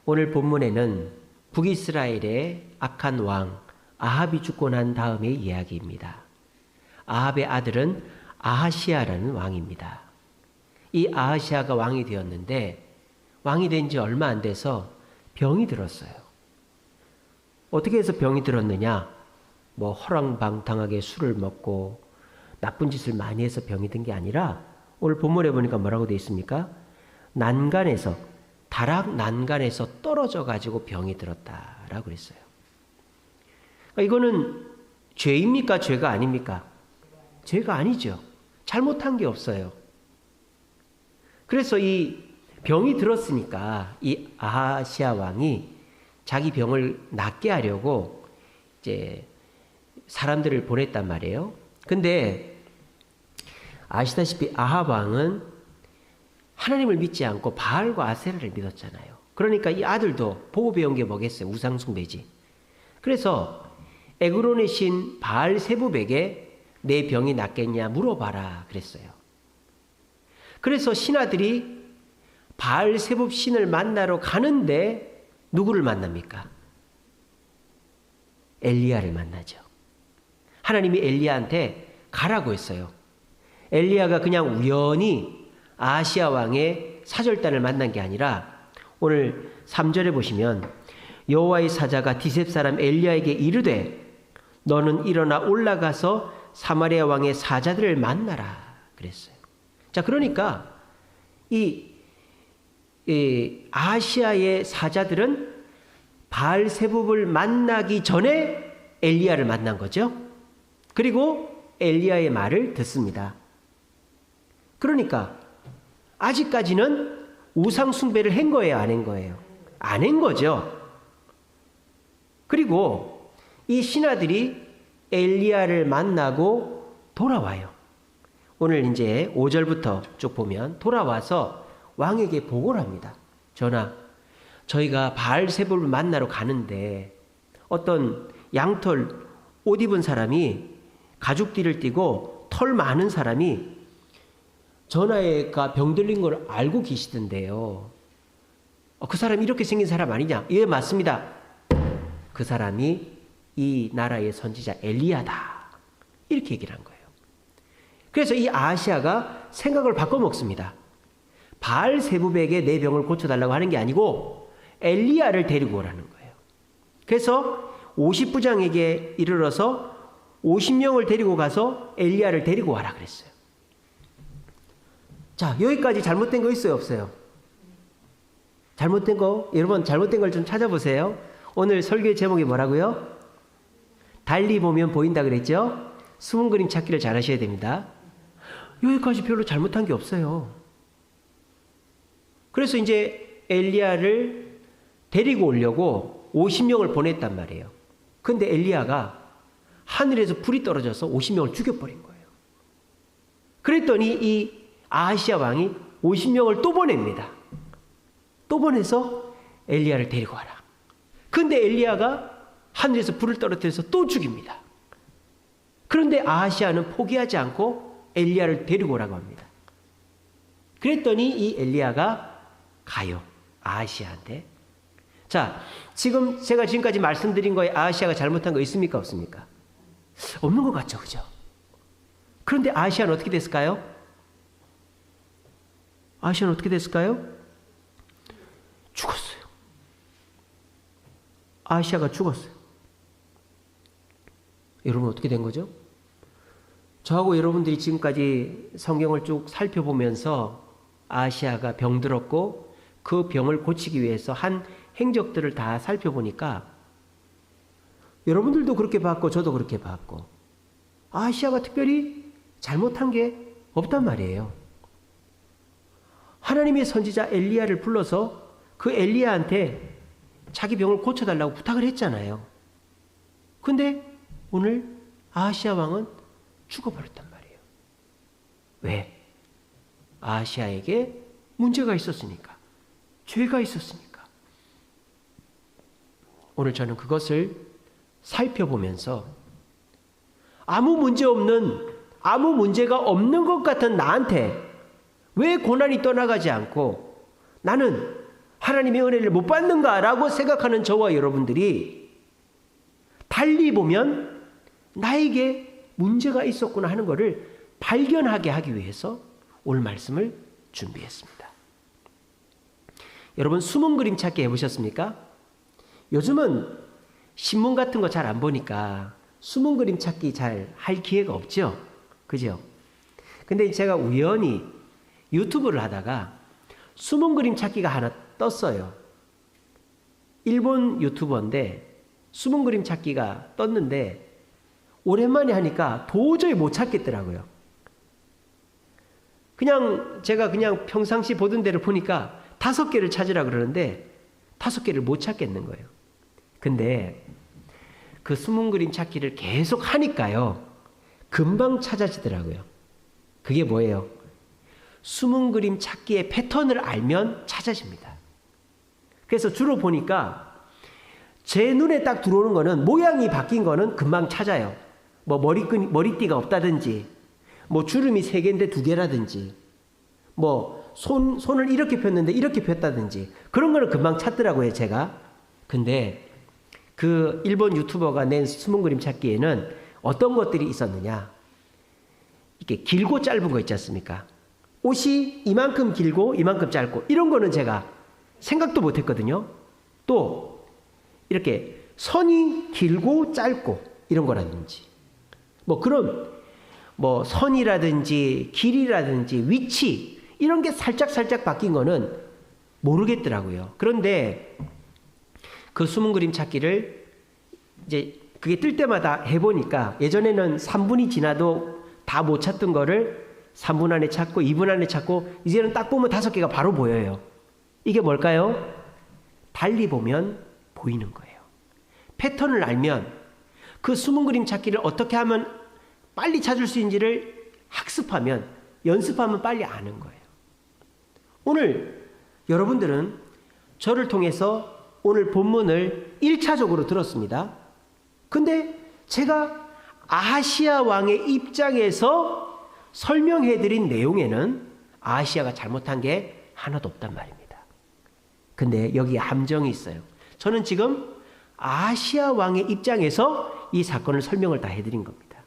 오늘 본문에는 북이스라엘의 악한 왕 아합이 죽고 난 다음의 이야기입니다. 아합의 아들은 아하시아라는 왕입니다. 이 아하시아가 왕이 되었는데 왕이 된 지 얼마 안 돼서 병이 들었어요. 어떻게 해서 병이 들었느냐? 뭐 허랑방탕하게 술을 먹고 나쁜 짓을 많이 해서 병이 든 게 아니라 오늘 본문에 보니까 뭐라고 되어 있습니까? 난간에서 다락 난간에서 떨어져 가지고 병이 들었다라고 그랬어요. 이거는 죄입니까? 죄가 아닙니까? 죄가 아니죠. 잘못한 게 없어요. 그래서 이 병이 들었으니까 이 아하시아 왕이 자기 병을 낫게 하려고 이제 사람들을 보냈단 말이에요. 근데 아시다시피 아합 왕은 하나님을 믿지 않고 바알과 아세라를 믿었잖아요. 그러니까 이 아들도 보고 배운 게 뭐겠어요? 우상숭배지. 그래서 에그론의 신 바알세붑에게 내 병이 낫겠냐 물어봐라 그랬어요. 그래서 신하들이 바알세붑 신을 만나러 가는데 누구를 만납니까? 엘리야를 만나죠. 하나님이 엘리야한테 가라고 했어요. 엘리야가 그냥 우연히 아하시아 왕의 사절단을 만난 게 아니라 오늘 3절에 보시면 여호와의 사자가 디셉 사람 엘리야에게 이르되 너는 일어나 올라가서 사마리아 왕의 사자들을 만나라 그랬어요. 자, 그러니까 이 아하시아의 사자들은 바알세붑을 만나기 전에 엘리야를 만난 거죠. 그리고 엘리야의 말을 듣습니다. 그러니까 아직까지는 우상 숭배를 한 거예요, 안 한 거예요? 안 한 거죠. 그리고 이 신하들이 엘리야를 만나고 돌아와요. 오늘 이제 5절부터 쭉 보면 돌아와서 왕에게 보고를 합니다. 전하, 저희가 바알세붑을 만나러 가는데 어떤 양털 옷 입은 사람이 가죽띠를 띠고 털 많은 사람이 전하가 병 들린 걸 알고 계시던데요. 그 사람이 이렇게 생긴 사람 아니냐? 예, 맞습니다. 그 사람이 이 나라의 선지자 엘리야다. 이렇게 얘기를 한 거예요. 그래서 이 아하시아가 생각을 바꿔먹습니다. 바알세붑에게 내 병을 고쳐달라고 하는 게 아니고 엘리야를 데리고 오라는 거예요. 그래서 50부장에게 이르러서 50명을 데리고 가서 엘리야를 데리고 와라 그랬어요. 자, 여기까지 잘못된 거 있어요, 없어요? 잘못된 거, 여러분 잘못된 걸 좀 찾아보세요. 오늘 설교의 제목이 뭐라고요? 달리 보면 보인다 그랬죠? 숨은 그림 찾기를 잘 하셔야 됩니다. 여기까지 별로 잘못한 게 없어요. 그래서 이제 엘리야를 데리고 오려고 50명을 보냈단 말이에요. 근데 엘리야가 하늘에서 불이 떨어져서 50명을 죽여버린 거예요. 그랬더니 이 아하시아 왕이 50명을 또 보냅니다. 또 보내서 엘리야를 데리고 와라. 근데 엘리야가 하늘에서 불을 떨어뜨려서 또 죽입니다. 그런데 아하시아는 포기하지 않고 엘리야를 데리고 오라고 합니다. 그랬더니 이 엘리야가 가요. 아하시아한테. 자, 지금 제가 지금까지 말씀드린 거에 아하시아가 잘못한 거 있습니까? 없습니까? 없는 것 같죠, 그죠? 그런데 아하시아는 어떻게 됐을까요? 아하시아는 어떻게 됐을까요? 죽었어요. 아하시아가 죽었어요. 여러분 어떻게 된 거죠? 저하고 여러분들이 지금까지 성경을 쭉 살펴보면서 아하시아가 병들었고 그 병을 고치기 위해서 한 행적들을 다 살펴보니까 여러분들도 그렇게 봤고 저도 그렇게 봤고 아하시아가 특별히 잘못한 게 없단 말이에요. 하나님의 선지자 엘리야를 불러서 그 엘리야한테 자기 병을 고쳐달라고 부탁을 했잖아요. 근데 오늘 아하시아 왕은 죽어버렸단 말이에요. 왜? 아하시아에게 문제가 있었으니까. 죄가 있었으니까. 오늘 저는 그것을 살펴보면서 아무 문제가 없는 것 같은 나한테 왜 고난이 떠나가지 않고 나는 하나님의 은혜를 못 받는가라고 생각하는 저와 여러분들이 달리 보면 나에게 문제가 있었구나 하는 것을 발견하게 하기 위해서 오늘 말씀을 준비했습니다. 여러분 숨은 그림 찾기 해보셨습니까? 요즘은 신문 같은 거 잘 안 보니까 숨은 그림 찾기 잘 할 기회가 없죠. 그죠? 근데 제가 우연히 유튜브를 하다가 숨은 그림 찾기가 하나 떴어요. 일본 유튜버인데 숨은 그림 찾기가 떴는데 오랜만에 하니까 도저히 못 찾겠더라고요. 제가 그냥 평상시 보던 대로 보니까 5개를 찾으라 그러는데 5개를 못 찾겠는 거예요. 근데 그 숨은 그림 찾기를 계속 하니까요. 금방 찾아지더라고요. 그게 뭐예요? 숨은 그림 찾기의 패턴을 알면 찾아집니다. 그래서 주로 보니까 제 눈에 딱 들어오는 거는 모양이 바뀐 거는 금방 찾아요. 뭐 머리띠가 없다든지, 뭐 주름이 3개인데 2개라든지, 뭐 손을 이렇게 폈는데 이렇게 폈다든지 그런 거는 금방 찾더라고요, 제가. 근데 그 일본 유튜버가 낸 숨은 그림 찾기에는 어떤 것들이 있었느냐? 이렇게 길고 짧은 거 있지 않습니까? 옷이 이만큼 길고 이만큼 짧고 이런 거는 제가 생각도 못 했거든요. 또 이렇게 선이 길고 짧고 이런 거라든지 뭐 그런 뭐 선이라든지 길이라든지 위치 이런 게 살짝 바뀐 거는 모르겠더라고요. 그런데 그 숨은 그림 찾기를 이제 그게 뜰 때마다 해보니까 예전에는 3분이 지나도 다 못 찾던 거를 3분 안에 찾고 2분 안에 찾고 이제는 딱 보면 5개가 바로 보여요. 이게 뭘까요? 달리 보면 보이는 거예요. 패턴을 알면 그 숨은 그림 찾기를 어떻게 하면 빨리 찾을 수 있는지를 학습하면 연습하면 빨리 아는 거예요. 오늘 여러분들은 저를 통해서 오늘 본문을 1차적으로 들었습니다. 근데 제가 아하시야 왕의 입장에서 설명해드린 내용에는 아하시야가 잘못한 게 하나도 없단 말입니다. 근데 여기에 함정이 있어요. 저는 지금 아하시야 왕의 입장에서 이 사건을 설명을 다 해드린 겁니다.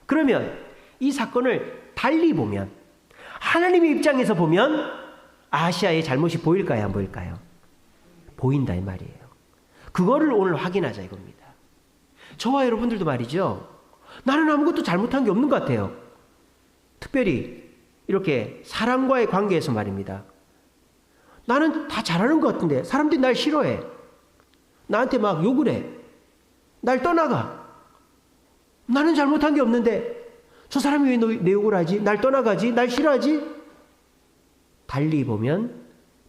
그러면 이 사건을 달리 보면 하나님의 입장에서 보면 아하시야의 잘못이 보일까요? 안 보일까요? 보인다 이 말이에요. 그거를 오늘 확인하자 이겁니다. 저와 여러분들도 말이죠. 나는 아무것도 잘못한 게 없는 것 같아요. 특별히 이렇게 사람과의 관계에서 말입니다. 나는 다 잘하는 것 같은데 사람들이 날 싫어해. 나한테 막 욕을 해. 날 떠나가. 나는 잘못한 게 없는데 저 사람이 왜 내 욕을 하지? 날 떠나가지? 날 싫어하지? 달리 보면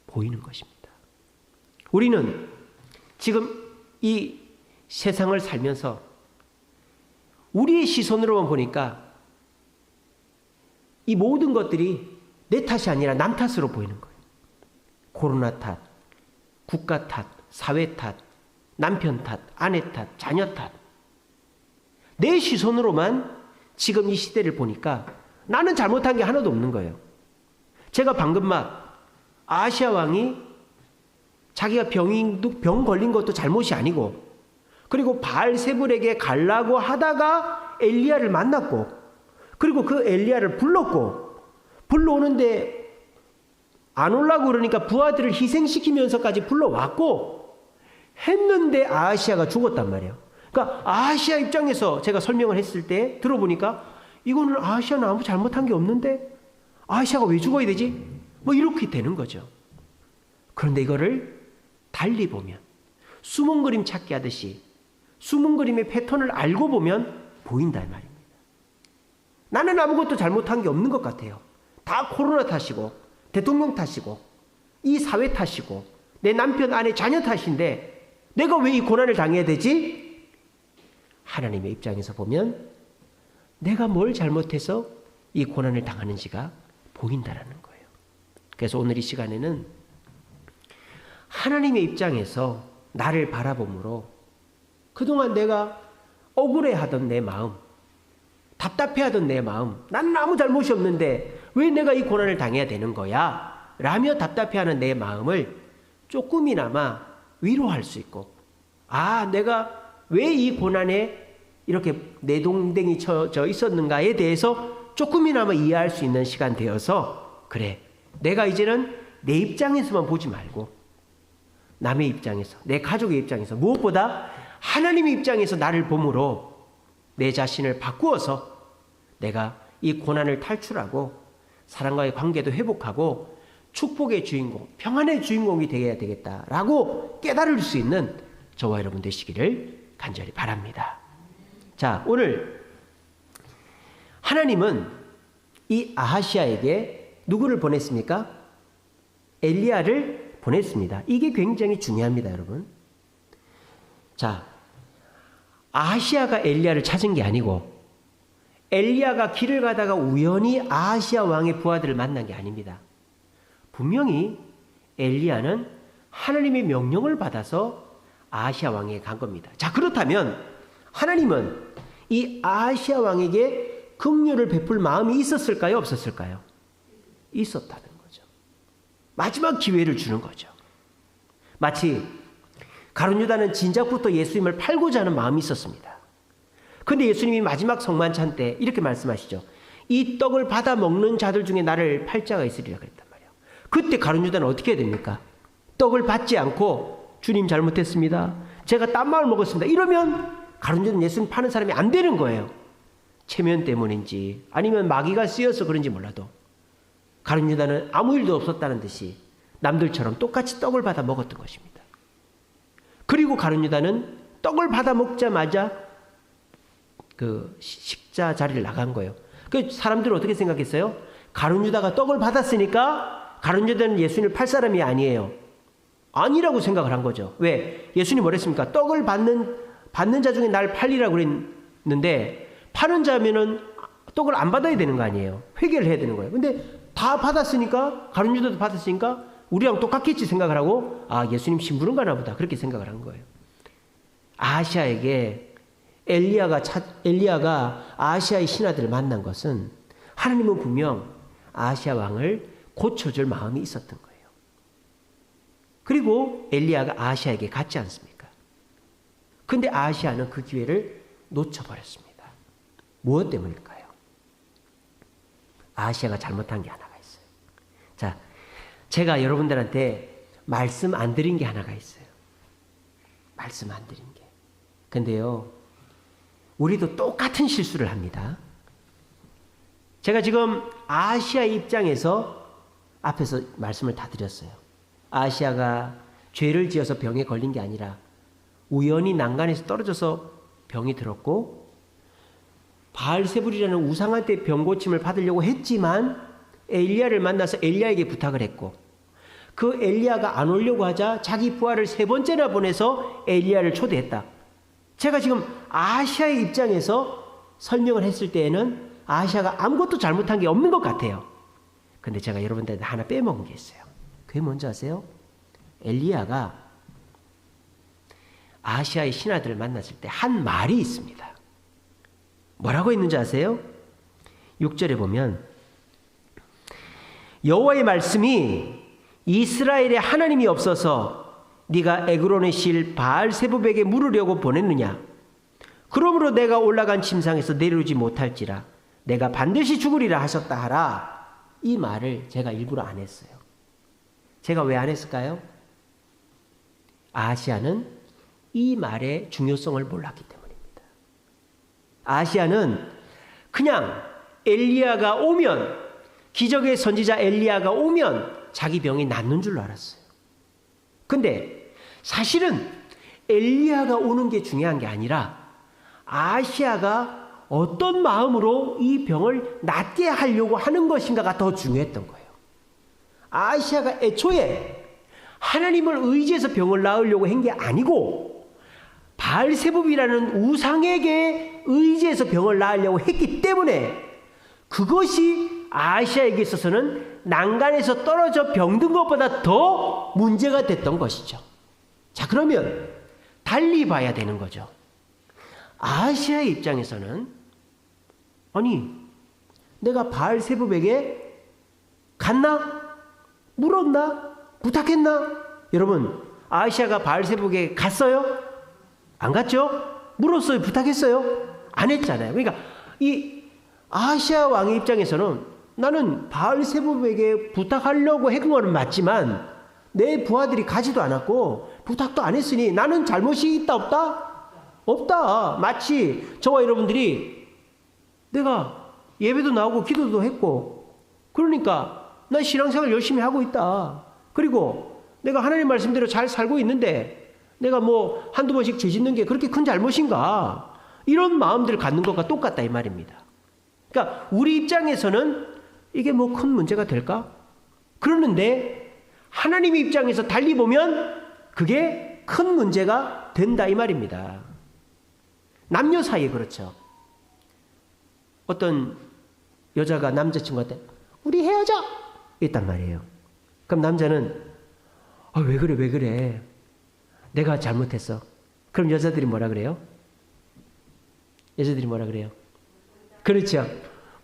보이는 것입니다. 우리는 지금 이 세상을 살면서 우리의 시선으로만 보니까 이 모든 것들이 내 탓이 아니라 남 탓으로 보이는 거예요. 코로나 탓, 국가 탓, 사회 탓, 남편 탓, 아내 탓, 자녀 탓. 내 시선으로만 지금 이 시대를 보니까 나는 잘못한 게 하나도 없는 거예요. 제가 방금 막 아하시야 왕이 자기가 병 걸린 것도 잘못이 아니고 그리고 바알세불에게 가려고 하다가 엘리야를 만났고 그리고 그 엘리야를 불렀고 불러오는데 안 오려고 그러니까 부하들을 희생시키면서까지 불러왔고 했는데 아하시야가 죽었단 말이에요. 그러니까 아하시야 입장에서 제가 설명을 했을 때 들어보니까 이거는 아하시야는 아무 잘못한 게 없는데 아하시야가 왜 죽어야 되지? 뭐 이렇게 되는 거죠. 그런데 이거를 달리 보면 숨은 그림 찾기 하듯이 숨은 그림의 패턴을 알고 보면 보인다 이 말입니다. 나는 아무것도 잘못한 게 없는 것 같아요. 다 코로나 탓이고 대통령 탓이고 이 사회 탓이고 내 남편 아내 자녀 탓인데 내가 왜 이 고난을 당해야 되지? 하나님의 입장에서 보면 내가 뭘 잘못해서 이 고난을 당하는지가 보인다라는 거예요. 그래서 오늘 이 시간에는 하나님의 입장에서 나를 바라봄으로 그동안 내가 억울해하던 내 마음, 답답해하던 내 마음, 나는 아무 잘못이 없는데 왜 내가 이 고난을 당해야 되는 거야? 라며 답답해하는 내 마음을 조금이나마 위로할 수 있고, 내가 왜 이 고난에 이렇게 내동댕이 쳐져 있었는가에 대해서 조금이나마 이해할 수 있는 시간 되어서, 그래, 내가 이제는 내 입장에서만 보지 말고 남의 입장에서, 내 가족의 입장에서, 무엇보다 하나님의 입장에서 나를 봄으로 내 자신을 바꾸어서 내가 이 고난을 탈출하고 사랑과의 관계도 회복하고 축복의 주인공, 평안의 주인공이 되어야 되겠다라고 깨달을 수 있는 저와 여러분 되시기를 간절히 바랍니다. 자, 오늘 하나님은 이 아하시아에게 누구를 보냈습니까? 엘리야를 보냈습니다. 이게 굉장히 중요합니다, 여러분. 자, 아하시아가 엘리야를 찾은 게 아니고 엘리야가 길을 가다가 우연히 아하시아 왕의 부하들을 만난 게 아닙니다. 분명히 엘리야는 하나님의 명령을 받아서 아하시아 왕에게 간 겁니다. 자, 그렇다면 하나님은 이 아하시아 왕에게 긍휼을 베풀 마음이 있었을까요? 없었을까요? 있었다는 거죠. 마지막 기회를 주는 거죠. 마치 가룟 유다는 진작부터 예수님을 팔고자 하는 마음이 있었습니다. 근데 예수님이 마지막 성만찬 때 이렇게 말씀하시죠. 이 떡을 받아 먹는 자들 중에 나를 팔 자가 있으리라 그랬단 말이에요. 그때 가룟 유다는 어떻게 해야 됩니까? 떡을 받지 않고 주님 잘못했습니다, 제가 딴 마음을 먹었습니다, 이러면 가룟 유다는 예수님 파는 사람이 안 되는 거예요. 체면 때문인지 아니면 마귀가 쓰여서 그런지 몰라도 가룟 유다는 아무 일도 없었다는 듯이 남들처럼 똑같이 떡을 받아 먹었던 것입니다. 그리고 가룟 유다는 떡을 받아 먹자마자 그 식자 자리를 나간 거예요. 그 사람들은 어떻게 생각했어요? 가룟 유다가 떡을 받았으니까 가룟 유다는 예수님을 팔 사람이 아니에요. 아니라고 생각을 한 거죠. 왜? 예수님이 뭐랬습니까? 떡을 받는 자 중에 날 팔리라고 그랬는데 파는 자면은 떡을 안 받아야 되는 거 아니에요. 회개를 해야 되는 거예요. 근데 다 받았으니까, 가룟 유다도 받았으니까 우리랑 똑같겠지 생각을 하고, 예수님 심부름 가나 보다, 그렇게 생각을 한 거예요. 아하시아에게 엘리야가 아하시아의 신하들을 만난 것은 하나님은 분명 아하시아 왕을 고쳐줄 마음이 있었던 거예요. 그리고 엘리야가 아하시아에게 갔지 않습니까? 근데 아하시아는 그 기회를 놓쳐버렸습니다. 무엇 때문일까요? 아하시아가 잘못한 게 하나가 있어요. 자, 제가 여러분들한테 말씀 안 드린 게 하나가 있어요. 말씀 안 드린 게. 근데요, 우리도 똑같은 실수를 합니다. 제가 지금 아하시아의 입장에서 앞에서 말씀을 다 드렸어요. 아하시아가 죄를 지어서 병에 걸린 게 아니라 우연히 난간에서 떨어져서 병이 들었고, 바알세불이라는 우상한테 병고침을 받으려고 했지만 엘리야를 만나서 엘리야에게 부탁을 했고, 그 엘리야가 안 오려고 하자 자기 부하를 3번째나 보내서 엘리야를 초대했다. 제가 지금 아하시아의 입장에서 설명을 했을 때에는 아하시아가 아무것도 잘못한 게 없는 것 같아요. 근데 제가 여러분들한테 하나 빼먹은 게 있어요. 그게 뭔지 아세요? 엘리야가 아하시아의 신하들을 만났을 때 한 말이 있습니다. 뭐라고 했는지 아세요? 6절에 보면 여호와의 말씀이 이스라엘에 하나님이 없어서 네가 에그론의 실 바알세불에게 물으려고 보냈느냐? 그러므로 내가 올라간 침상에서 내려오지 못할지라 내가 반드시 죽으리라 하셨다 하라. 이 말을 제가 일부러 안 했어요. 제가 왜 안 했을까요? 아하시아는 이 말의 중요성을 몰랐기 때문입니다. 아하시아는 그냥 엘리야가 오면, 기적의 선지자 엘리야가 오면 자기 병이 낫는 줄로 알았어요. 근데 사실은 엘리야가 오는 게 중요한 게 아니라 아하시아가 어떤 마음으로 이 병을 낫게 하려고 하는 것인가가 더 중요했던 거예요. 아하시아가 애초에 하나님을 의지해서 병을 나으려고 한 게 아니고 바알세불이라는 우상에게 의지해서 병을 나으려고 했기 때문에 그것이 아하시아에게 있어서는 난간에서 떨어져 병든 것보다 더 문제가 됐던 것이죠. 자, 그러면 달리 봐야 되는 거죠. 아하시아의 입장에서는 아니, 내가 바알세불에게 갔나? 물었나? 부탁했나? 여러분, 아하시아가 바알세복에 갔어요? 안 갔죠? 물었어요? 부탁했어요? 안 했잖아요. 그러니까 이 아하시아 왕의 입장에서는 나는 바알세복에게 부탁하려고 한 거는 맞지만 내 부하들이 가지도 않았고 부탁도 안 했으니 나는 잘못이 있다 없다? 없다. 마치 저와 여러분들이 내가 예배도 나오고 기도도 했고 그러니까 난 신앙생활 열심히 하고 있다. 그리고 내가 하나님 말씀대로 잘 살고 있는데 내가 뭐 한두 번씩 죄 짓는 게 그렇게 큰 잘못인가? 이런 마음들을 갖는 것과 똑같다 이 말입니다. 그러니까 우리 입장에서는 이게 뭐 큰 문제가 될까? 그러는데 하나님 입장에서 달리 보면 그게 큰 문제가 된다 이 말입니다. 남녀 사이에 그렇죠. 어떤 여자가 남자친구한테 우리 헤어져! 이랬단 말이에요. 그럼 남자는 왜 그래 왜 그래 내가 잘못했어. 그럼 여자들이 뭐라 그래요? 여자들이 뭐라 그래요? 그렇죠.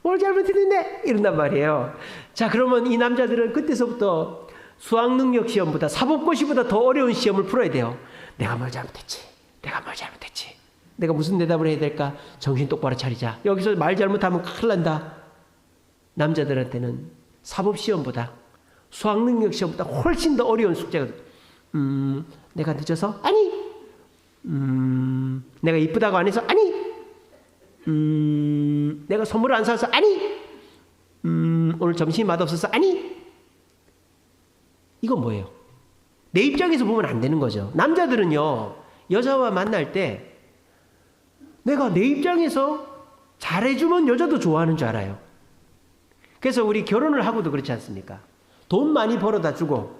뭘 잘못했는데 이런단 말이에요. 자, 그러면 이 남자들은 그때서부터 수학능력 시험보다 사법고시보다 더 어려운 시험을 풀어야 돼요. 내가 뭘 잘못했지? 내가 뭘 잘못했지? 내가 무슨 대답을 해야 될까? 정신 똑바로 차리자. 여기서 말 잘못하면 큰일 난다. 남자들한테는 사법시험보다 수학능력 시험보다 훨씬 더 어려운 숙제가 내가 늦어서? 아니. 내가 이쁘다고 안 해서? 아니. 내가 선물을 안 사서? 아니. 오늘 점심이 맛없어서? 아니. 이건 뭐예요? 내 입장에서 보면 안 되는 거죠. 남자들은요, 여자와 만날 때 내가 내 입장에서 잘해주면 여자도 좋아하는 줄 알아요. 그래서 우리 결혼을 하고도 그렇지 않습니까? 돈 많이 벌어다 주고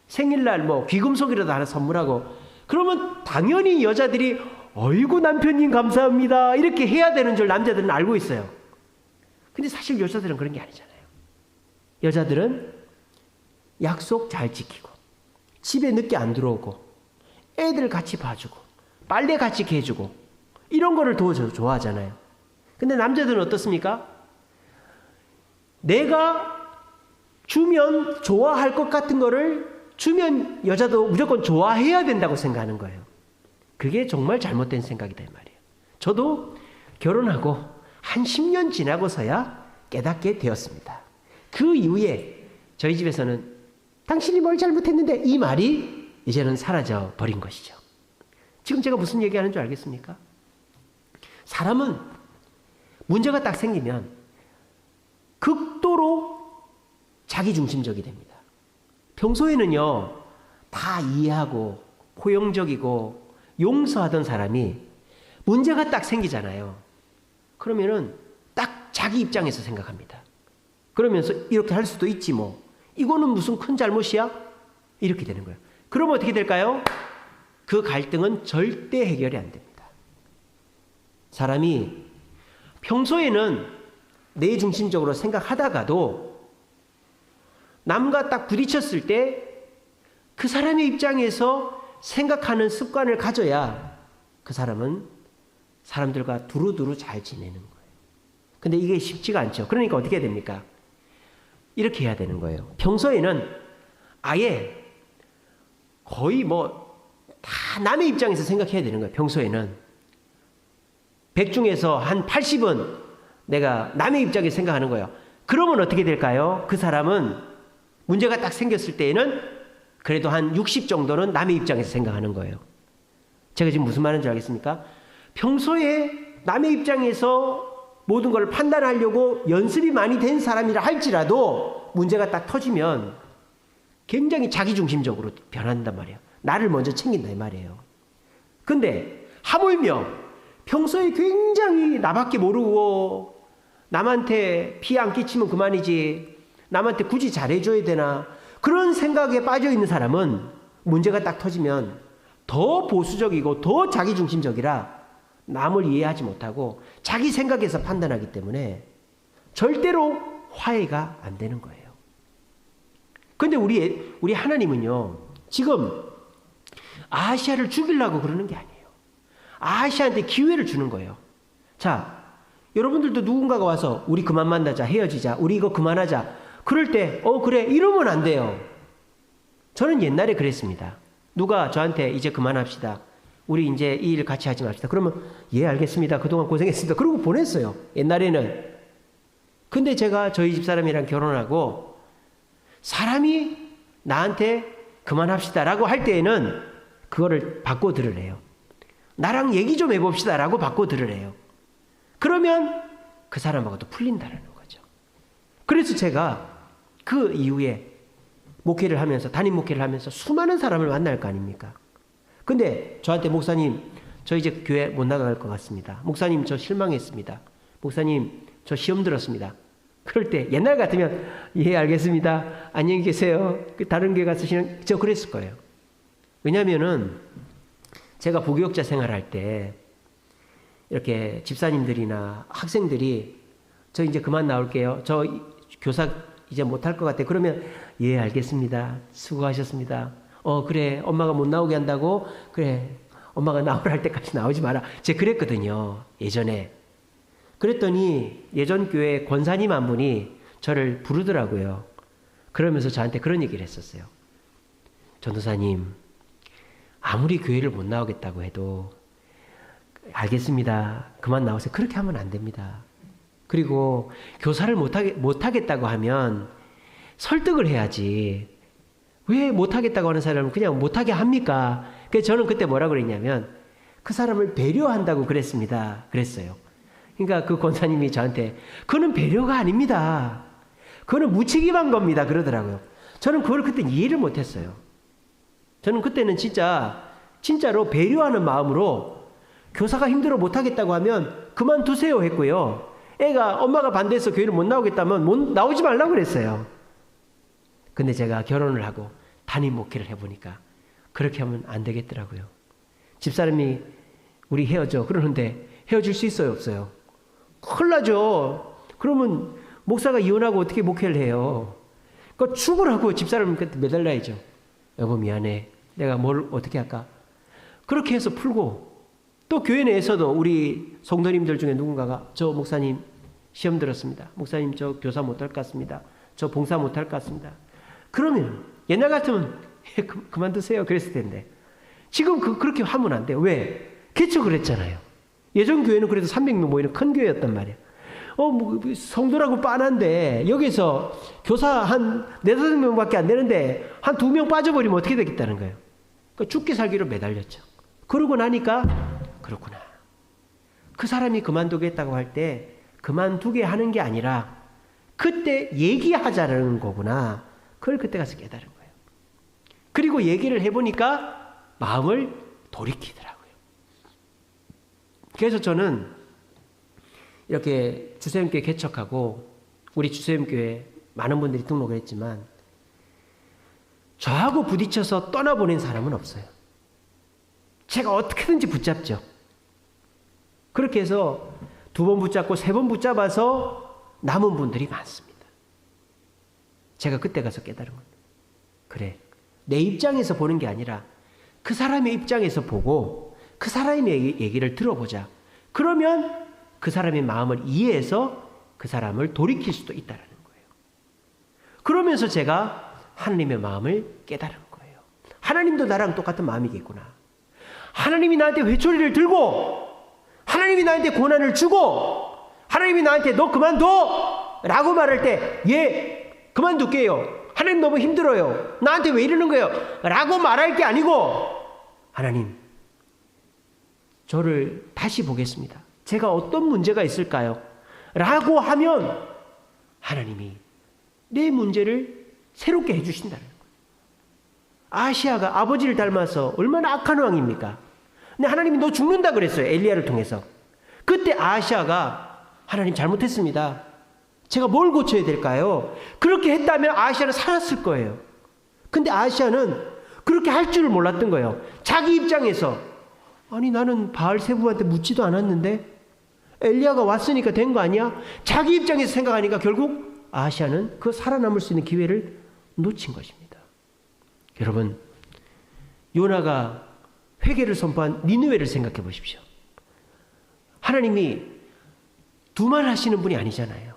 생일날 뭐 귀금속이라도 하나 선물하고 그러면 당연히 여자들이 어이구 남편님 감사합니다 이렇게 해야 되는 줄 남자들은 알고 있어요. 근데 사실 여자들은 그런 게 아니잖아요. 여자들은 약속 잘 지키고 집에 늦게 안 들어오고 애들 같이 봐주고 빨래 같이 개주고 이런 거를 더 좋아하잖아요. 근데 남자들은 어떻습니까? 내가 주면 좋아할 것 같은 거를 주면 여자도 무조건 좋아해야 된다고 생각하는 거예요. 그게 정말 잘못된 생각이다 이 말이에요. 저도 결혼하고 한 10년 지나고서야 깨닫게 되었습니다. 그 이후에 저희 집에서는 당신이 뭘 잘못했는데 이 말이 이제는 사라져 버린 것이죠. 지금 제가 무슨 얘기하는 줄 알겠습니까? 사람은 문제가 딱 생기면 극도로 자기중심적이 됩니다. 평소에는요, 다 이해하고 포용적이고 용서하던 사람이 문제가 딱 생기잖아요. 그러면은 딱 자기 입장에서 생각합니다. 그러면서 이렇게 할 수도 있지 뭐. 이거는 무슨 큰 잘못이야? 이렇게 되는 거예요. 그러면 어떻게 될까요? 그 갈등은 절대 해결이 안 됩니다. 사람이 평소에는 내 중심적으로 생각하다가도 남과 딱 부딪혔을 때 그 사람의 입장에서 생각하는 습관을 가져야 그 사람은 사람들과 두루두루 잘 지내는 거예요. 근데 이게 쉽지가 않죠. 그러니까 어떻게 해야 됩니까? 이렇게 해야 되는 거예요. 평소에는 아예 거의 뭐 다 남의 입장에서 생각해야 되는 거예요. 평소에는 100 중에서 한 80은 내가 남의 입장에서 생각하는 거예요. 그러면 어떻게 될까요? 그 사람은 문제가 딱 생겼을 때에는 그래도 한 60 정도는 남의 입장에서 생각하는 거예요. 제가 지금 무슨 말인지 알겠습니까? 평소에 남의 입장에서 모든 걸 판단하려고 연습이 많이 된 사람이라 할지라도 문제가 딱 터지면 굉장히 자기중심적으로 변한단 말이에요. 나를 먼저 챙긴다 이 말이에요. 근데 하물며 평소에 굉장히 나밖에 모르고 남한테 피해 안 끼치면 그만이지 남한테 굳이 잘해줘야 되나 그런 생각에 빠져있는 사람은 문제가 딱 터지면 더 보수적이고 더 자기중심적이라 남을 이해하지 못하고 자기 생각에서 판단하기 때문에 절대로 화해가 안 되는 거예요. 근데 우리 하나님은요, 지금 아하시아를 죽이려고 그러는 게 아니에요. 아하시아한테 기회를 주는 거예요. 자, 여러분들도 누군가가 와서 우리 그만 만나자, 헤어지자, 우리 이거 그만하자. 그럴 때 그래 이러면 안 돼요. 저는 옛날에 그랬습니다. 누가 저한테 이제 그만합시다. 우리 이제 이 일 같이 하지 맙시다. 그러면 예 알겠습니다. 그동안 고생했습니다. 그러고 보냈어요. 옛날에는. 근데 제가 저희 집사람이랑 결혼하고 사람이 나한테 그만합시다라고 할 때에는 그거를 바꿔 들으래요. 나랑 얘기 좀 해봅시다라고 바꿔 들으래요. 그러면 그 사람하고도 풀린다는 거죠. 그래서 제가 그 이후에 목회를 하면서 담임 목회를 하면서 수많은 사람을 만날 거 아닙니까? 근데 저한테 목사님 저 이제 교회 못 나갈 것 같습니다. 목사님 저 실망했습니다. 목사님 저 시험 들었습니다. 그럴 때 옛날 같으면 예 알겠습니다. 안녕히 계세요. 다른 교회 가서 저 그랬을 거예요. 왜냐하면은 제가 부교육자 생활할 때 이렇게 집사님들이나 학생들이 저 이제 그만 나올게요. 저 교사 이제 못할 것 같아. 그러면 예 알겠습니다. 수고하셨습니다. 그래 엄마가 못 나오게 한다고? 그래 엄마가 나오라 할 때까지 나오지 마라. 제가 그랬거든요. 예전에. 그랬더니 예전 교회 권사님 한 분이 저를 부르더라고요. 그러면서 저한테 그런 얘기를 했었어요. 전도사님 아무리 교회를 못 나오겠다고 해도 알겠습니다. 그만 나오세요. 그렇게 하면 안 됩니다. 그리고 교사를 못하겠다고 하면 설득을 해야지. 왜 못하겠다고 하는 사람을 그냥 못하게 합니까? 그래서 저는 그때 뭐라고 그랬냐면 그 사람을 배려한다고 그랬습니다. 그랬어요. 그러니까 그 권사님이 저한테 그거는 배려가 아닙니다. 그거는 무책임한 겁니다. 그러더라고요. 저는 그걸 그때 이해를 못했어요. 저는 그때는 진짜로 배려하는 마음으로 교사가 힘들어 못하겠다고 하면 그만두세요 했고요. 애가 엄마가 반대해서 교회를 못 나오겠다면 나오지 말라고 그랬어요. 근데 제가 결혼을 하고 담임 목회를 해보니까 그렇게 하면 안 되겠더라고요. 집사람이 우리 헤어져 그러는데 헤어질 수 있어요 없어요? 큰일 나죠. 그러면 목사가 이혼하고 어떻게 목회를 해요? 그러니까 죽으라고 집사람한테 매달려야죠. 여보 미안해. 내가 뭘 어떻게 할까? 그렇게 해서 풀고 또 교회 내에서도 우리 성도님들 중에 누군가가 저 목사님 시험 들었습니다. 목사님 저 교사 못할 것 같습니다. 저 봉사 못할 것 같습니다. 그러면 옛날 같으면 그만두세요 그랬을 텐데 지금 그렇게 하면 안 돼요. 왜? 개척을 했잖아요. 예전 교회는 그래도 300명 모이는 큰 교회였단 말이에요. 성도라고 빤한데 여기서 교사 한 4-5명밖에 안 되는데 한 2명 빠져버리면 어떻게 되겠다는 거예요. 그러니까 죽기 살기로 매달렸죠. 그러고 나니까 그렇구나. 그 사람이 그만두겠다고 할 때 그만두게 하는 게 아니라 그때 얘기하자는 거구나. 그걸 그때 가서 깨달은 거예요. 그리고 얘기를 해보니까 마음을 돌이키더라고요. 그래서 저는 이렇게 주세임교회 개척하고 우리 주세임교회 많은 분들이 등록을 했지만 저하고 부딪혀서 떠나보낸 사람은 없어요. 제가 어떻게든지 붙잡죠. 그렇게 해서 2번 붙잡고 3번 붙잡아서 남은 분들이 많습니다. 제가 그때 가서 깨달은 겁니다. 그래, 내 입장에서 보는 게 아니라 그 사람의 입장에서 보고 그 사람의 얘기를 들어보자. 그러면 그 사람의 마음을 이해해서 그 사람을 돌이킬 수도 있다는 거예요. 그러면서 제가 하나님의 마음을 깨달은 거예요. 하나님도 나랑 똑같은 마음이겠구나. 하나님이 나한테 회초리를 들고 하나님이 나한테 고난을 주고 하나님이 나한테 너 그만둬 라고 말할 때 예 그만둘게요. 하나님 너무 힘들어요. 나한테 왜 이러는 거예요? 라고 말할 게 아니고 하나님 저를 다시 보겠습니다. 제가 어떤 문제가 있을까요? 라고 하면 하나님이 내 문제를 새롭게 해주신다는 거예요. 아시아가 아버지를 닮아서 얼마나 악한 왕입니까? 근데 하나님이 너 죽는다 그랬어요. 엘리야를 통해서. 그때 아시아가 하나님 잘못했습니다. 제가 뭘 고쳐야 될까요? 그렇게 했다면 아시아는 살았을 거예요. 근데 아시아는 그렇게 할 줄을 몰랐던 거예요. 자기 입장에서 아니 나는 바알세부한테 묻지도 않았는데 엘리야가 왔으니까 된 거 아니야? 자기 입장에서 생각하니까 결국 아시아는 그 살아남을 수 있는 기회를 놓친 것입니다. 여러분 요나가 회개를 선포한 니느웨를 생각해 보십시오. 하나님이 두말하시는 분이 아니잖아요.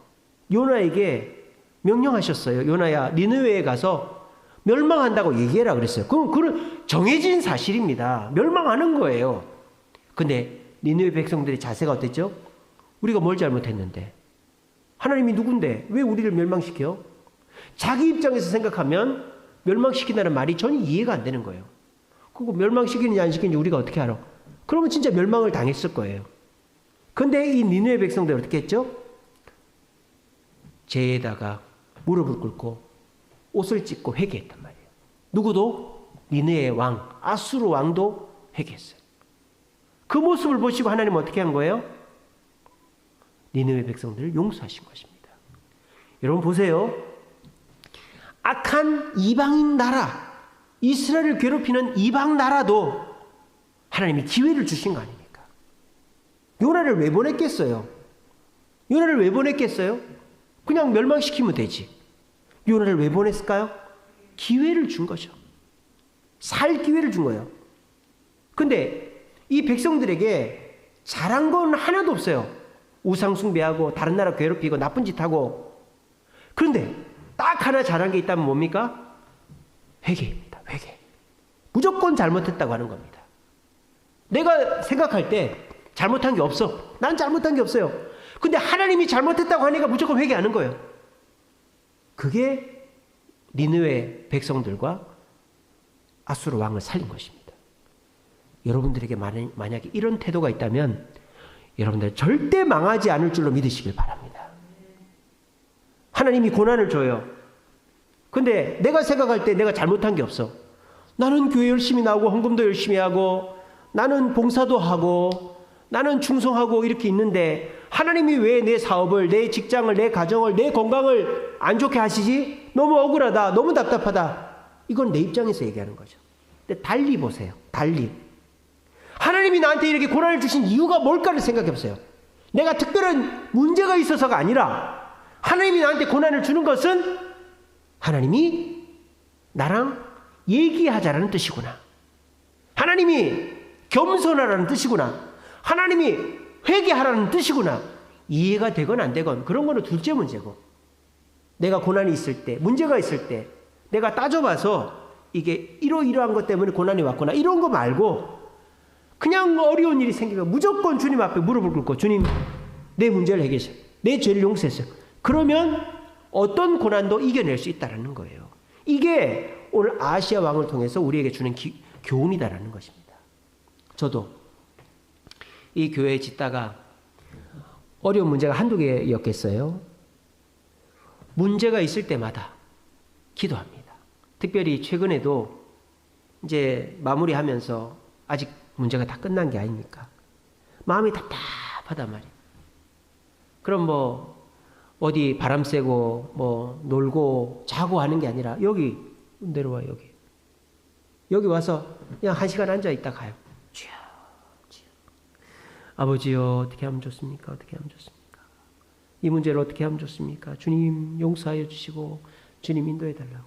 요나에게 명령하셨어요. 요나야 니느웨에 가서 멸망한다고 얘기해라 그랬어요. 그건 정해진 사실입니다. 멸망하는 거예요. 근데 니느웨 백성들의 자세가 어땠죠? 우리가 뭘 잘못했는데? 하나님이 누군데 왜 우리를 멸망시켜? 자기 입장에서 생각하면 멸망시킨다는 말이 전혀 이해가 안 되는 거예요. 그거 멸망시키는지 안 시키는지 우리가 어떻게 알아? 그러면 진짜 멸망을 당했을 거예요. 근데 이 니느웨 백성들 어떻게 했죠? 재에다가 무릎을 꿇고 옷을 찢고 회개했단 말이에요. 누구도? 니느웨 왕, 아수르 왕도 회개했어요. 그 모습을 보시고 하나님은 어떻게 한 거예요? 니느웨 백성들을 용서하신 것입니다. 여러분 보세요. 악한 이방인 나라, 이스라엘을 괴롭히는 이방 나라도 하나님이 기회를 주신 거 아닙니까? 요나를 왜 보냈겠어요? 요나를 왜 보냈겠어요? 그냥 멸망시키면 되지. 요나를 왜 보냈을까요? 기회를 준 거죠. 살 기회를 준 거예요. 근데 이 백성들에게 잘한 건 하나도 없어요. 우상 숭배하고 다른 나라 괴롭히고 나쁜 짓 하고. 그런데 딱 하나 잘한 게 있다면 뭡니까? 회개입니다. 회개. 무조건 잘못했다고 하는 겁니다. 내가 생각할 때 잘못한 게 없어. 난 잘못한 게 없어요. 근데 하나님이 잘못했다고 하니까 무조건 회개하는 거예요. 그게 니느웨 백성들과 아수르 왕을 살린 것입니다. 여러분들에게 만약에 이런 태도가 있다면 여러분들 절대 망하지 않을 줄로 믿으시길 바랍니다. 하나님이 고난을 줘요. 근데 내가 생각할 때 내가 잘못한 게 없어. 나는 교회 열심히 나오고 헌금도 열심히 하고 나는 봉사도 하고 나는 충성하고 이렇게 있는데 하나님이 왜 내 사업을, 내 직장을, 내 가정을, 내 건강을 안 좋게 하시지? 너무 억울하다. 너무 답답하다. 이건 내 입장에서 얘기하는 거죠. 근데 달리 보세요. 달리. 하나님이 나한테 이렇게 고난을 주신 이유가 뭘까를 생각해 보세요. 내가 특별한 문제가 있어서가 아니라 하나님이 나한테 고난을 주는 것은 하나님이 나랑 얘기하자라는 뜻이구나. 하나님이 겸손하라는 뜻이구나. 하나님이 회개하라는 뜻이구나. 이해가 되건 안 되건 그런 거는 둘째 문제고, 내가 고난이 있을 때, 문제가 있을 때 내가 따져봐서 이게 이러이러한 것 때문에 고난이 왔구나 이런 거 말고 그냥 어려운 일이 생기면 무조건 주님 앞에 무릎을 꿇고 주님 내 문제를 해결하세요. 내 죄를 용서했어요. 그러면 어떤 고난도 이겨낼 수 있다는 거예요. 이게 오늘 아시아 왕을 통해서 우리에게 주는 교훈이다라는 것입니다. 저도 이 교회 짓다가 어려운 문제가 한두 개였겠어요. 문제가 있을 때마다 기도합니다. 특별히 최근에도 이제 마무리하면서 아직 문제가 다 끝난 게 아니니까 마음이 답답하단 말이에요. 그럼 뭐 어디 바람 쐬고 뭐 놀고 자고 하는 게 아니라 여기 내려와 여기 와서 그냥 1시간 앉아 있다 가요. 주여, 주여. 아버지요 어떻게 하면 좋습니까? 어떻게 하면 좋습니까? 이 문제를 어떻게 하면 좋습니까? 주님 용서하여 주시고 주님 인도해 달라고.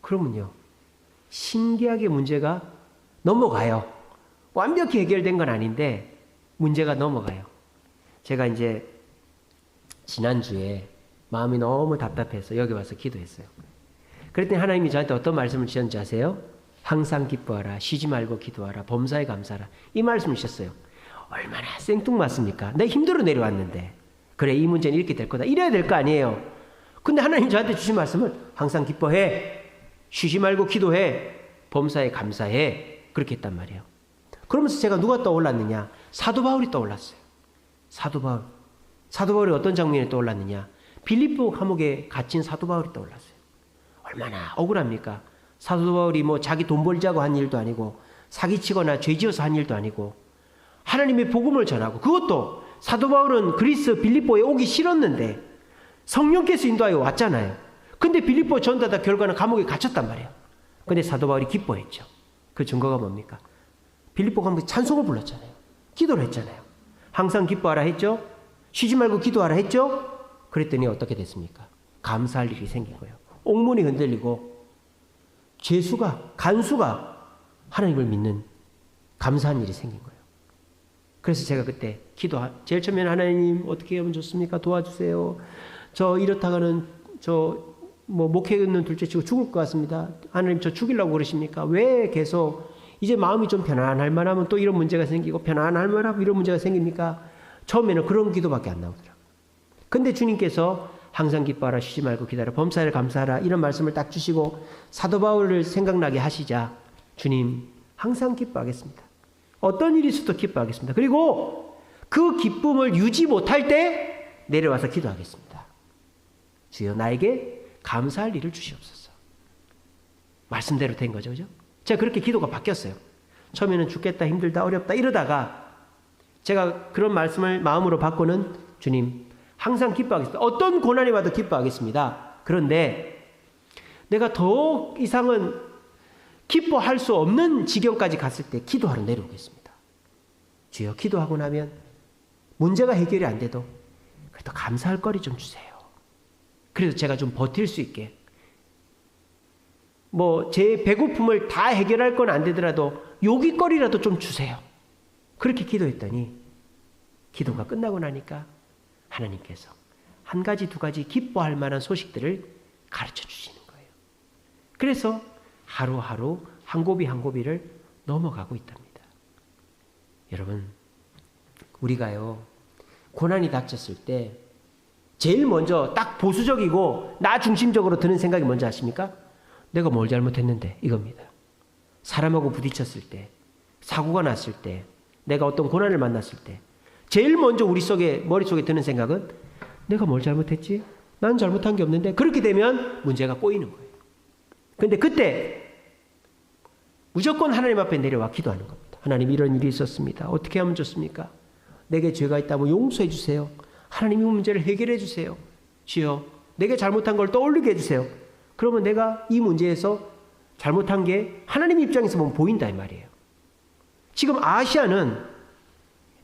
그러면요 신기하게 문제가 넘어가요. 완벽히 해결된 건 아닌데 문제가 넘어가요. 제가 이제 지난주에 마음이 너무 답답해서 여기 와서 기도했어요. 그랬더니 하나님이 저한테 어떤 말씀을 주셨는지 아세요? 항상 기뻐하라, 쉬지 말고 기도하라, 범사에 감사하라. 이 말씀을 주셨어요. 얼마나 생뚱맞습니까? 내가 힘들어 내려왔는데 그래 이 문제는 이렇게 될 거다 이래야 될 거 아니에요. 근데 하나님 저한테 주신 말씀은 항상 기뻐해, 쉬지 말고 기도해, 범사에 감사해 그렇게 했단 말이에요. 그러면서 제가 누가 떠올랐느냐? 사도 바울이 떠올랐어요. 사도 바울이 어떤 장면에 떠올랐느냐? 빌립보 감옥에 갇힌 사도 바울이 떠올랐어요. 얼마나 억울합니까? 사도 바울이 뭐 자기 돈 벌자고 한 일도 아니고 사기치거나 죄지어서 한 일도 아니고 하나님의 복음을 전하고, 그것도 사도 바울은 그리스 빌립보에 오기 싫었는데 성령께서 인도하여 왔잖아요. 근데 빌립보 전도하다 결과는 감옥에 갇혔단 말이에요. 근데 사도 바울이 기뻐했죠. 그 증거가 뭡니까? 빌립보 감옥에 찬송을 불렀잖아요. 기도를 했잖아요. 항상 기뻐하라 했죠. 쉬지 말고 기도하라 했죠. 그랬더니 어떻게 됐습니까? 감사할 일이 생긴 거예요. 옥문이 흔들리고 간수가 하나님을 믿는 감사한 일이 생긴 거예요. 그래서 제가 그때 제일 처음에는 하나님 어떻게 하면 좋습니까? 도와주세요. 저 이렇다가는 저 뭐 목회는 둘째치고 죽을 것 같습니다. 하나님 저 죽이려고 그러십니까? 왜 계속 이제 마음이 좀 편안할 만하면 또 이런 문제가 생기고 편안할 만하면 이런 문제가 생깁니까? 처음에는 그런 기도밖에 안 나오더라고요. 근데 주님께서 항상 기뻐하라, 쉬지 말고 기다려, 범사에 감사하라, 이런 말씀을 딱 주시고 사도 바울을 생각나게 하시자 주님 항상 기뻐하겠습니다. 어떤 일이 있어도 기뻐하겠습니다. 그리고 그 기쁨을 유지 못할 때 내려와서 기도하겠습니다. 주여 나에게 감사할 일을 주시옵소서. 말씀대로 된 거죠. 그죠? 제가 그렇게 기도가 바뀌었어요. 처음에는 죽겠다, 힘들다, 어렵다 이러다가 제가 그런 말씀을 마음으로 받고는 주님 항상 기뻐하겠습니다. 어떤 고난이 와도 기뻐하겠습니다. 그런데 내가 더 이상은 기뻐할 수 없는 지경까지 갔을 때 기도하러 내려오겠습니다. 주여 기도하고 나면 문제가 해결이 안 돼도 그래도 감사할 거리 좀 주세요. 그래서 제가 좀 버틸 수 있게 뭐 제 배고픔을 다 해결할 건 안 되더라도 요깃거리라도 좀 주세요. 그렇게 기도했더니 기도가 끝나고 나니까 하나님께서 한 가지 두 가지 기뻐할 만한 소식들을 가르쳐 주시는 거예요. 그래서 하루하루 한 고비 한 고비를 넘어가고 있답니다. 여러분 우리가요 고난이 닥쳤을 때 제일 먼저 딱 보수적이고 나 중심적으로 드는 생각이 뭔지 아십니까? 내가 뭘 잘못했는데 이겁니다. 사람하고 부딪혔을 때, 사고가 났을 때, 내가 어떤 고난을 만났을 때 제일 먼저 우리 머릿속에 드는 생각은 내가 뭘 잘못했지? 난 잘못한 게 없는데. 그렇게 되면 문제가 꼬이는 거예요. 그런데 그때 무조건 하나님 앞에 내려와 기도하는 겁니다. 하나님 이런 일이 있었습니다. 어떻게 하면 좋습니까? 내게 죄가 있다면 용서해 주세요. 하나님 이 문제를 해결해 주세요. 주여 내게 잘못한 걸 떠올리게 해주세요. 그러면 내가 이 문제에서 잘못한 게 하나님 입장에서 보면 보인다 이 말이에요. 지금 아하시아는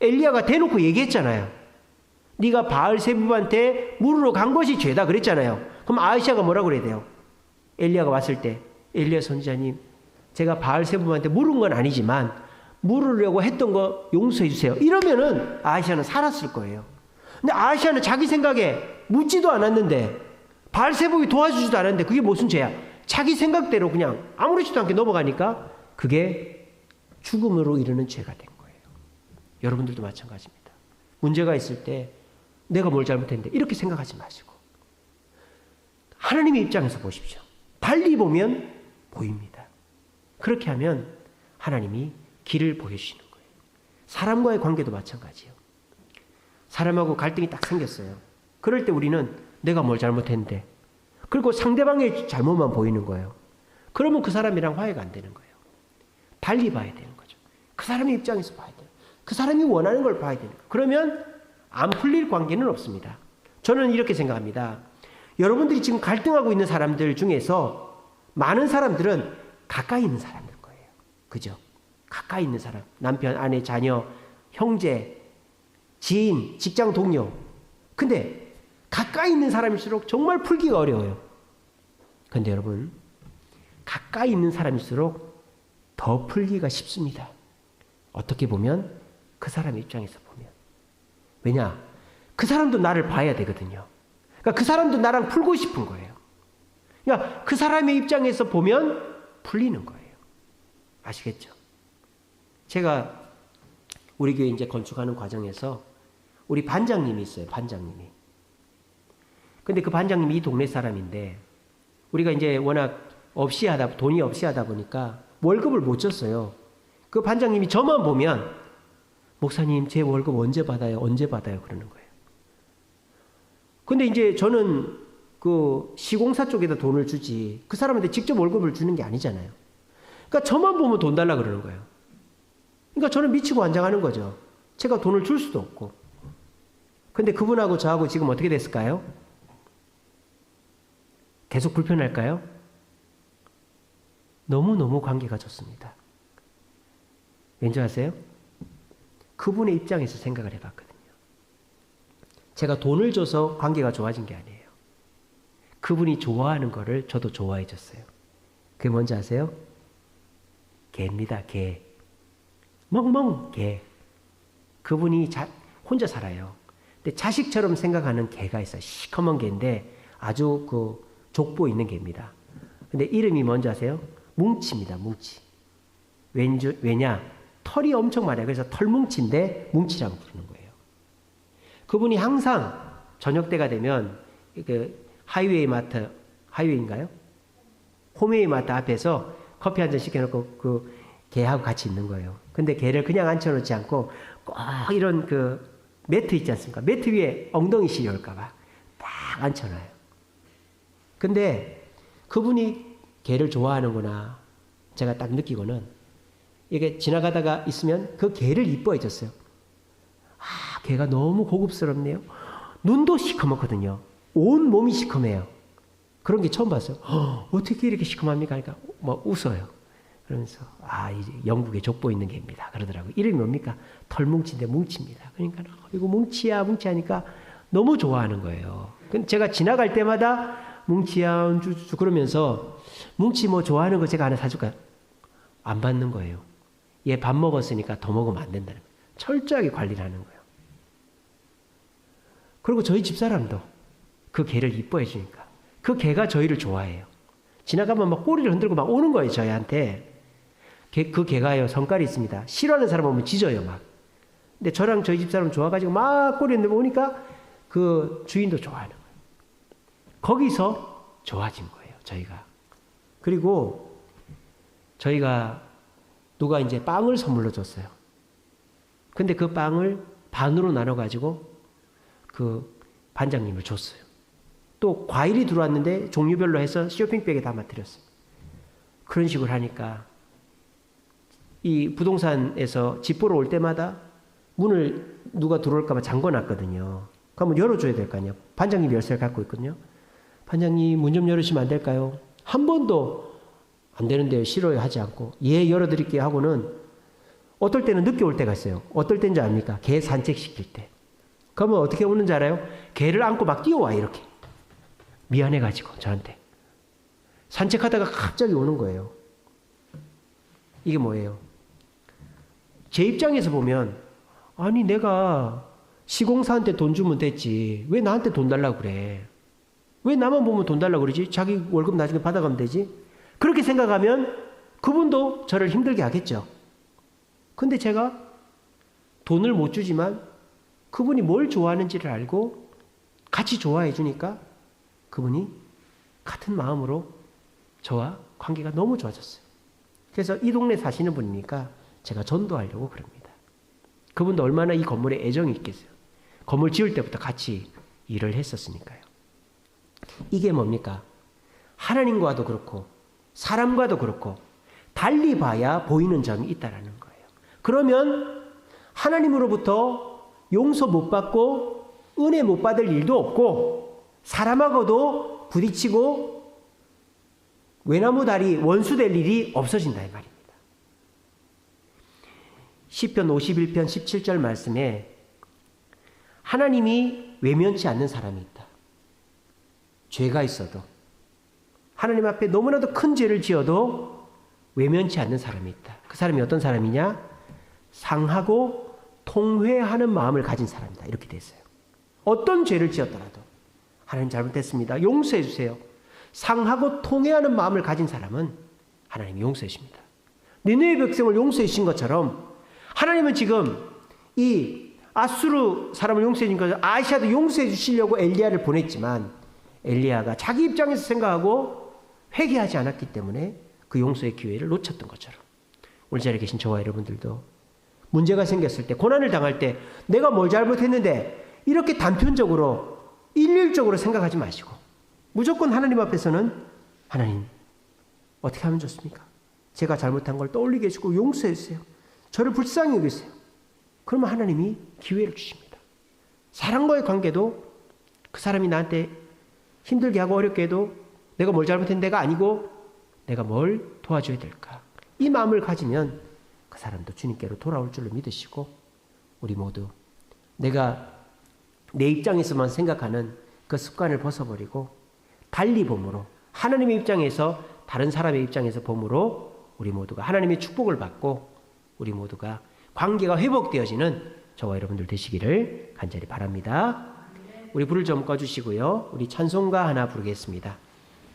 엘리야가 대놓고 얘기했잖아요. 네가 바알세붑한테 물으러 간 것이 죄다 그랬잖아요. 그럼 아하시아가 뭐라고 그래야 돼요? 엘리야가 왔을 때 엘리야 선지자님 제가 바알세붑한테 물은 건 아니지만 물으려고 했던 거 용서해 주세요. 이러면은 아하시아는 살았을 거예요. 근데 아하시아는 자기 생각에 묻지도 않았는데 바알세붑이 도와주지도 않았는데 그게 무슨 죄야? 자기 생각대로 그냥 아무렇지도 않게 넘어가니까 그게 죽음으로 이르는 죄가 된 거예요. 여러분들도 마찬가지입니다. 문제가 있을 때 내가 뭘 잘못했는데 이렇게 생각하지 마시고 하나님의 입장에서 보십시오. 달리 보면 보입니다. 그렇게 하면 하나님이 길을 보여주시는 거예요. 사람과의 관계도 마찬가지예요. 사람하고 갈등이 딱 생겼어요. 그럴 때 우리는 내가 뭘 잘못했는데 그리고 상대방의 잘못만 보이는 거예요. 그러면 그 사람이랑 화해가 안 되는 거예요. 달리 봐야 되는 거죠. 그 사람의 입장에서 봐야 돼요. 그 사람이 원하는 걸 봐야 되는 거예요. 그러면 안 풀릴 관계는 없습니다. 저는 이렇게 생각합니다. 여러분들이 지금 갈등하고 있는 사람들 중에서 많은 사람들은 가까이 있는 사람일 거예요. 그죠? 가까이 있는 사람. 남편, 아내, 자녀, 형제, 지인, 직장 동료. 근데 가까이 있는 사람일수록 정말 풀기가 어려워요. 근데 여러분 가까이 있는 사람일수록 더 풀기가 쉽습니다. 어떻게 보면 그 사람 입장에서 보면. 왜냐? 그 사람도 나를 봐야 되거든요. 그러니까 그 사람도 나랑 풀고 싶은 거예요. 그러니까 그 사람의 입장에서 보면 풀리는 거예요. 아시겠죠? 제가 우리 교회 이제 건축하는 과정에서 우리 반장님이 있어요. 반장님이. 근데 그 반장님이 이 동네 사람인데 우리가 이제 워낙 돈이 없이 하다 보니까 월급을 못 줬어요. 그 반장님이 저만 보면 목사님 제 월급 언제 받아요? 언제 받아요? 그러는 거예요. 근데 이제 저는 그 시공사 쪽에다 돈을 주지 그 사람한테 직접 월급을 주는 게 아니잖아요. 그러니까 저만 보면 돈 달라 그러는 거예요. 그러니까 저는 미치고 환장하는 거죠. 제가 돈을 줄 수도 없고. 근데 그분하고 저하고 지금 어떻게 됐을까요? 계속 불편할까요? 너무너무 관계가 좋습니다. 왠지 아세요? 그분의 입장에서 생각을 해봤거든요. 제가 돈을 줘서 관계가 좋아진 게 아니에요. 그분이 좋아하는 거를 저도 좋아해 줬어요. 그게 뭔지 아세요? 개입니다. 개. 멍멍 개. 그분이 혼자 살아요. 근데 자식처럼 생각하는 개가 있어요. 시커먼 개인데 아주 족보 있는 개입니다. 근데 이름이 뭔지 아세요? 뭉치입니다. 뭉치. 왜냐? 털이 엄청 많아요. 그래서 털뭉치인데 뭉치라고 부르는 거예요. 그분이 항상 저녁 때가 되면 그 하이웨이인가요? 홈웨이 마트 앞에서 커피 한 잔 시켜놓고 그 개하고 같이 있는 거예요. 근데 개를 그냥 앉혀놓지 않고 꼭 이런 그 매트 있지 않습니까? 매트 위에 엉덩이 시려올까봐 딱 앉혀놔요. 근데 그분이 개를 좋아하는구나 제가 딱 느끼고는 이게 지나가다가 있으면 그 개를 이뻐해 줬어요. 아, 개가 너무 고급스럽네요. 눈도 시커멓거든요. 온 몸이 시커매요. 그런 게 처음 봤어요. 어떻게 이렇게 시커맙니까? 그러니까 뭐 웃어요. 그러면서 이제 영국에 족보 있는 개입니다. 그러더라고요. 이름이 뭡니까? 털뭉치인데 뭉치입니다. 그러니까 이거 뭉치야 뭉치 하니까 너무 좋아하는 거예요. 제가 지나갈 때마다 뭉치야 그러면서 뭉치 뭐 좋아하는 거 제가 하나 사줄까요? 안 받는 거예요. 얘 밥 먹었으니까 더 먹으면 안 된다는 거예요. 철저하게 관리를 하는 거예요. 그리고 저희 집사람도 그 개를 이뻐해 주니까 그 개가 저희를 좋아해요. 지나가면 막 꼬리를 흔들고 막 오는 거예요. 저희한테. 그 개가요 성깔이 있습니다. 싫어하는 사람 오면 짖어요 막. 근데 저랑 저희 집사람 좋아가지고 막 꼬리 흔들고 오니까 그 주인도 좋아하는 거예요. 거기서 좋아진 거예요. 저희가. 그리고 저희가 누가 이제 빵을 선물로 줬어요. 근데 그 빵을 반으로 나눠가지고 그 반장님을 줬어요. 또 과일이 들어왔는데 종류별로 해서 쇼핑백에 담아드렸어요. 그런 식으로 하니까 이 부동산에서 집 보러 올 때마다 문을 누가 들어올까 봐 잠궈놨거든요. 그러면 열어줘야 될 거 아니에요. 반장님이 열쇠를 갖고 있거든요. 반장님 문 좀 열으시면 안 될까요? 한 번도 안 되는데요. 싫어요 하지 않고 예 열어드릴게요 하고는 어떨 때는 늦게 올 때가 있어요. 어떨 때인지 압니까? 개 산책시킬 때. 그러면 어떻게 오는지 알아요? 개를 안고 막 뛰어와 이렇게. 미안해가지고 저한테. 산책하다가 갑자기 오는 거예요. 이게 뭐예요? 제 입장에서 보면 아니 내가 시공사한테 돈 주면 됐지. 왜 나한테 돈 달라고 그래? 왜 나만 보면 돈 달라고 그러지? 자기 월급 나중에 받아가면 되지? 그렇게 생각하면 그분도 저를 힘들게 하겠죠. 근데 제가 돈을 못 주지만 그분이 뭘 좋아하는지를 알고 같이 좋아해 주니까 그분이 같은 마음으로 저와 관계가 너무 좋아졌어요. 그래서 이 동네 사시는 분이니까 제가 전도하려고 그럽니다. 그분도 얼마나 이 건물에 애정이 있겠어요. 건물 지을 때부터 같이 일을 했었으니까요. 이게 뭡니까? 하나님과도 그렇고 사람과도 그렇고 달리 봐야 보이는 점이 있다라는 거예요. 그러면 하나님으로부터 용서 못 받고 은혜 못 받을 일도 없고 사람하고도 부딪히고 외나무다리 원수 될 일이 없어진다 이 말입니다. 시편 51편 17절 말씀에 하나님이 외면치 않는 사람이 있다. 죄가 있어도 하나님 앞에 너무나도 큰 죄를 지어도 외면치 않는 사람이 있다. 그 사람이 어떤 사람이냐? 상하고 통회하는 마음을 가진 사람이다. 이렇게 돼 있어요. 어떤 죄를 지었더라도 하나님 잘못했습니다. 용서해 주세요. 상하고 통회하는 마음을 가진 사람은 하나님이 용서해 주십니다. 니느웨 백성을 용서해 주신 것처럼 하나님은 지금 이 아수르 사람을 용서해 주신 것처럼 아시아도 용서해 주시려고 엘리야를 보냈지만 엘리야가 자기 입장에서 생각하고 회개하지 않았기 때문에 그 용서의 기회를 놓쳤던 것처럼 우리 자리에 계신 저와 여러분들도 문제가 생겼을 때 고난을 당할 때 내가 뭘 잘못했는데 이렇게 단편적으로 일률적으로 생각하지 마시고 무조건 하나님 앞에서는 하나님 어떻게 하면 좋습니까? 제가 잘못한 걸 떠올리게 해주고 용서해 주세요. 저를 불쌍히 여기세요. 그러면 하나님이 기회를 주십니다. 사람과의 관계도 그 사람이 나한테 힘들게 하고 어렵게 해도 내가 뭘 잘못했는데가 아니고 내가 뭘 도와줘야 될까? 이 마음을 가지면 그 사람도 주님께로 돌아올 줄로 믿으시고 우리 모두 내가 내 입장에서만 생각하는 그 습관을 벗어버리고 달리 봄으로 하나님의 입장에서 다른 사람의 입장에서 봄으로 우리 모두가 하나님의 축복을 받고 우리 모두가 관계가 회복되어지는 저와 여러분들 되시기를 간절히 바랍니다. 우리 불을 좀 꺼주시고요. 우리 찬송가 하나 부르겠습니다.